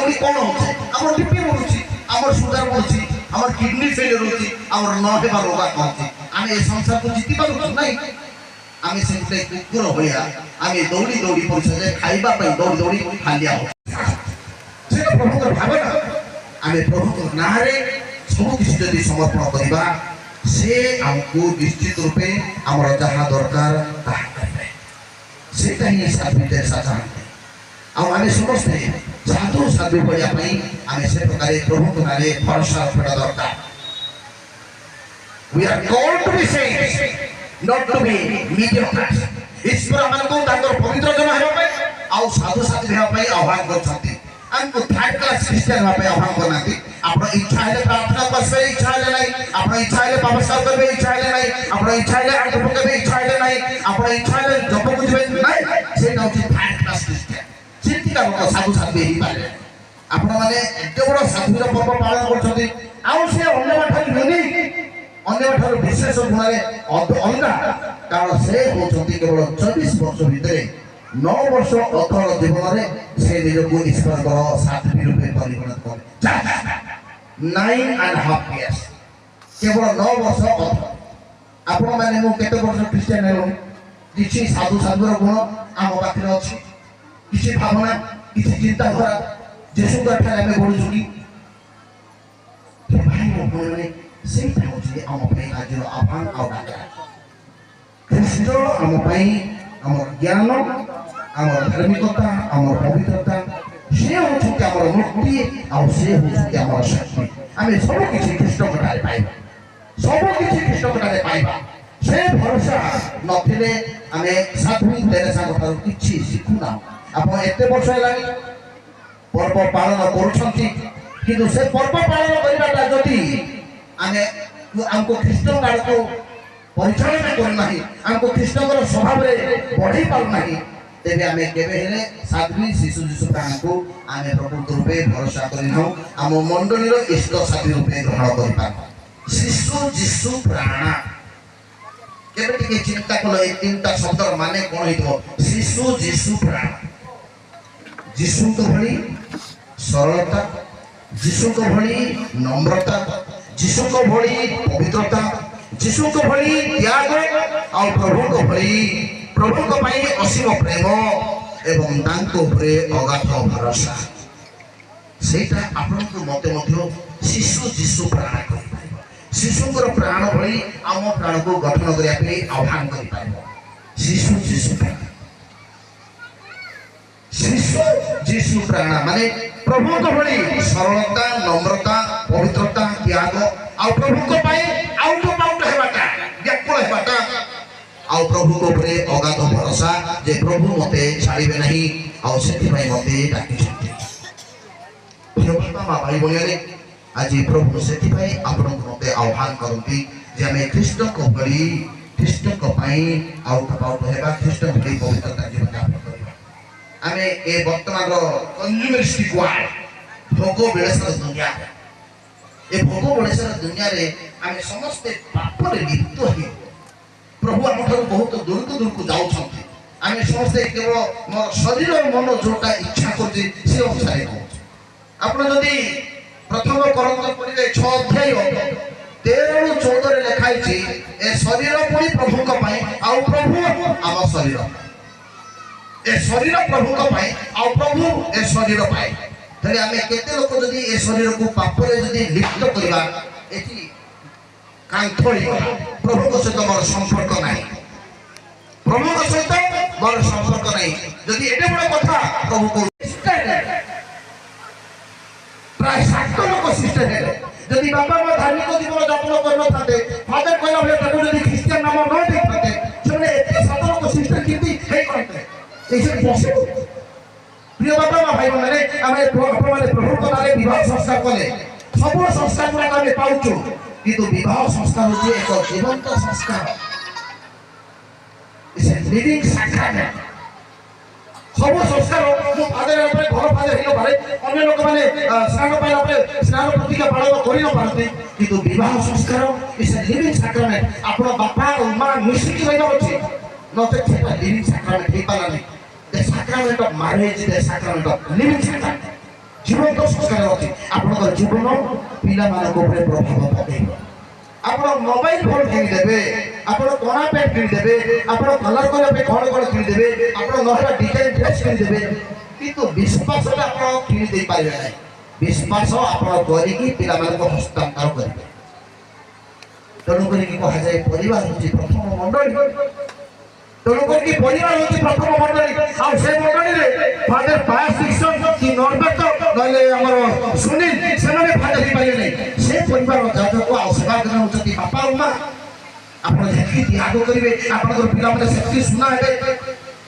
दौड़ी कौन होचे हमर बीपी बढ़ुची हमर शुगर बढ़ुची हमर किडनी फेलियर होची हमर न हेबा रोग होची आमे ए संसार को जीति पारु नहीं आमे से गुटे कुकुर होया आमे दौड़ी दौड़ी परिछे जे खाइबा पई दौड़ी दौड़ी खालिया हो से प्रभु को भावना आमे प्रभु को नारे सब किछि जदि समर्पण करिबा से हमको निश्चित रूपे हमर जहा दरकार ताहा करबे सेटा ही साधुते साधा आमे समस्ते साधु साधु पड़िया आमे से प्रकार प्रभु को नारे भरोसा रखा दरकार We are called to be saints, not to be mediocre. ईश्वर हमको ताकर पवित्र जन हेबा पे आउ साधु साधु हेबा पे आह्वान करछथि हमको थर्ड क्लास क्रिश्चियन हेबा पे आह्वान करनाथि आपण इच्छा हेले प्रार्थना करबे इच्छा हेले नाही आपण इच्छा हेले पापसार करबे इच्छा हेले नाही आपण इच्छा हेले आठ पकबे इच्छा हेले नाही आपण इच्छा हेले जप कुजबे नाही से नाउची थर्ड क्लास क्रिश्चियन चिंता लोक साधु साधु हेई पारे आपण माने एते बड़ साधुर पर्व पालन करछथि आउ से अन्य बाठार नुनी अन्य बाठार विशेष गुणरे अलगा कारण से होचंती केवल 24 वर्ष भितरे 9 वर्ष अथर जीवन रे से निजको ईश्वर को साथी रूपे परिगणित करे 9.5 years केवल 9 वर्ष अथर आपण माने मु केते वर्ष क्रिश्चियन हेलो किछि साधु साधुर गुण आम पाखरे अछि किछि भावना किछि चिंता धारा जेसु ठारे आमे बढु जुकी भाई मोने सेटा होछि आम पई आजर आह्वान आ डाका ख्रीष्ट आम पई हमर ज्ञान हमर धार्मिकता हमर पवित्रता से होछि हमर मुक्ति आ से होछि हमर शक्ति आमे सब किछि ख्रीष्ट ठारे पाइबा सब किछि ख्रीष्ट ठारे पाइबा से भरोसा नथिले आमे साधु तेरेसा कथार किछि शिखुना आपण एते वर्ष हेलानी पर्व पालन करूछंती किंतु से पर्व पालन करिबाटा जति आमे हमको ख्रीष्ट काल को परिचालन कर नाही हमको ख्रीष्ट को स्वभाव रे बढ़ी पाउ नाही तेबे आमे केबे हेले साधु शिशु जीशु प्राण को आमे प्रकृत रूपे भरोसा करिनौ हम मंडली रो इष्ट साथी रूपे ग्रहण करि पाउ शिशु जीशु प्राण केबे टिके चिंता कलो ए तीनटा शब्द माने कोन हितो शिशु जीशु प्राण जीशु को भली सरलता जीशु को भली नम्रता जीशु को भली पवित्रता जीशु को भली त्याग और प्रभु को भली प्रभु को पाई असीम प्रेम एवं तांको उपरे अगाध भरोसा सेटा आपन को मते मध्य शिशु जीशु प्राण करि पाइबो शिशुकर प्राण भली आम प्राण को गठन करिया पे आह्वान करि पाइबो शिशु जीशु प्राण शिशु जीशु प्राण माने प्रभु को भली सरलता नम्रता पवित्रता त्याग आ प्रभु को पाए आउट हेबाटा व्याकुल हेबाटा आ प्रभु को उपरे अगाध भरोसा जे प्रभु मते छाड़िबे नहीं आ सेति भाई मते डाकी छथि बाबा भाई बोलियारे आज प्रभु सेति भाई आपन मते आह्वान करंती जे हमें ख्रीष्ट को भली ख्रीष्ट को पाई आउट हेबा ख्रीष्ट भली पवित्रता जीवन यापन करबा आमे ए वर्तमान रो कंज्यूमरिस्टिक वर्ल्ड भोगो बेलेसर दुनिया ए भोगो बेलेसर दुनिया रे आमे समस्त पाप रे लिप्त हे प्रभु हम बहुत दूर को जाऊ छथि आमे समस्त केवल मोर शरीर और मन जोटा इच्छा करछि से अनुसार कहू आपण जदी प्रथम करंत पढिले 6 अध्याय 13 ରୁ 14 रे लिखाई छी ए शरीर पुनी प्रभु को पाई आ प्रभु आम शरीर ए शरीर प्रभु को पाई आ प्रभु ए शरीर पाई तले आमे केते लोक जदी ए शरीर को पाप रे जदी लिप्त करबा एठी कांथोली प्रभु को सहित मोर संपर्क नाही प्रभु को सहित मोर संपर्क नाही जदी एते बड़ कथा प्रभु को प्राय 7 लोक सिस्टर है जदी बाबा मा धार्मिक जीवन यापन करनो थाते फादर कहला भले ताको जदी क्रिश्चियन नाम न दे थाते सेने एते 7 लोक सिस्टर किंती हे करते ऐसे पॉसिबल प्रिय बाबा मा भाई माने आमे प्रभु को नारे विवाह संस्कार कले सब संस्कार गुडा आमे पाउछु किंतु विवाह संस्कार होची एक जीवंत संस्कार इज ए लिविंग सैक्रामेंट सब संस्कार मो फादर अपने घर फादर हिलो पारे अन्य लोक माने स्नान पाइला परे स्नान प्रतिका पालन करि न पारती किंतु विवाह संस्कार इज ए लिविंग सैक्रामेंट आपण बापा और मां मिसिक रहबा अछि नते सेटा लिविंग सैक्रामेंट हे पालानी the sacrament of marriage the sacrament of living sacrament जीवन संस्कार अच्छी आपंकर जीवन पिला प्रभाव पकड़ आप मोबाइल फोन किनीदे आप कणा पैंट किनीदे आप कलर करने कौन कौन किनीदे आप नहला डिजाइन ड्रेस किनीदे किंतु विश्वास किनीदे पारे ना विश्वास आप पिला हस्तांतर करेंगे तेणुक कहुए परिवार हूँ प्रथम मंडली तेणुक परिवार हूँ प्रथम मंडली से मंडली फादर पायस दीक्षण कि नरबेत ना सुनील से फादर हो पारे नहीं से परिवार जातक आशीर्वाद नौकरी बापा माँ आप त्याग करेंगे आप पिला से सुना है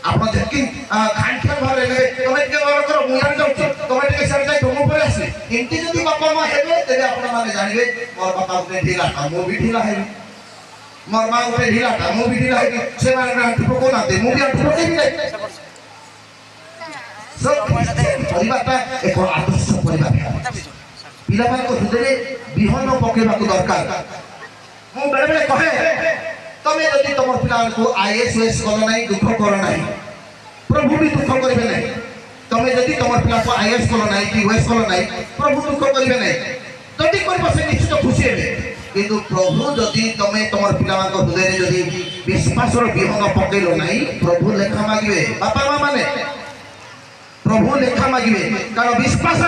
आप खानखान भाव में तुम मुझे जाऊँ तुम जाए तुम पर आसे इमती जब बापा माँ है तेज आपने जानवे मोर बापा गोटे ढिला था मु भी ढिला है मोर माँ गोटे ढिला था मु भी ढिला है से आंठू पकौना मुझे आंठू पकड़ एक आदर्श परिवार पिला हृदय विहन पकेवा दरकार मु बेले बेले कहे तमें जदि तुम पिला को आईएएस कल ना दुख कर ना प्रभु भी दुख करेंगे ना तमें जदि तुम पिला को आईएएस कल ना कि ओएस कल ना प्रभु दुख करेंगे ना जदि कर निश्चित खुशी है किंतु प्रभु जदि तुम तुम पिला हृदय जदि विश्वास विहंग पकड़ ना प्रभु लेखा मागे बापा माँ मैंने प्रभु लेखा मागे कारण विश्वास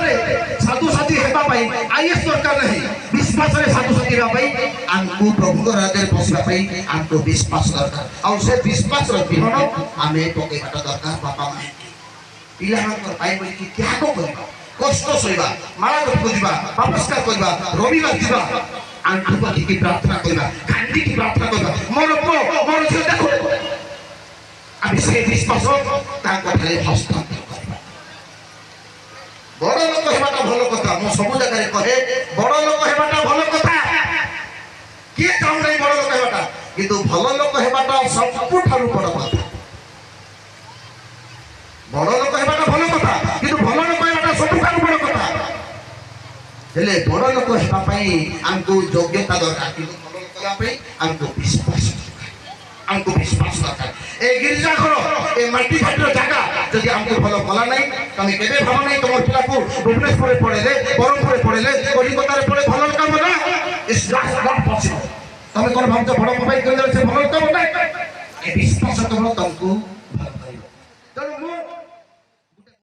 साधु साथी होगापी आईएएस दरकार नहीं विश्वास साधु साथी होगापी आमको प्रभु राज्य पशिवाई आमको विश्वास दरकार आउ से विश्वास विहन आम पकड़ा दरकार बापा माँ पिला बोलिकी त्याग करवा कष्ट सहिबा माला जपक जा पापस्कार करवा रविवार जा आंठू पकड़ी प्रार्थना करवा कांदी प्रार्थना करवा मोर पुओ मोर झियो देखो आम से विश्वास हस्तांतर बड़ लोक होगा भल कथा मु सब जगह कहे बड़ लोक होगा भल कथा किए चाहू नहीं बड़ लोक होगा किंतु भल लोक होगा सबुठ बड़ कथा बड़ लोक होगा भल कथा किंतु भल लोक होगा सबुठ बड़ कथा हेले बड़ लोक होगापी आमको योग्यता दरकार किंतु भल लोक होगापी आमको विश्वास आमको विश्वास दरकार ए गिरजा घर ए माटी फाटर जगह जदि आमको भल कला ना तुम के भाव नहीं तुम पिला को भुवनेश्वर पढ़ेले ब्रह्मपुर पढ़ेले कलिकतार पढ़े भल काम ना इट्स नॉट पॉसिबल तुम कौन भाव बड़ मोबाइल कर भल काम ना विश्वास केवल तुमको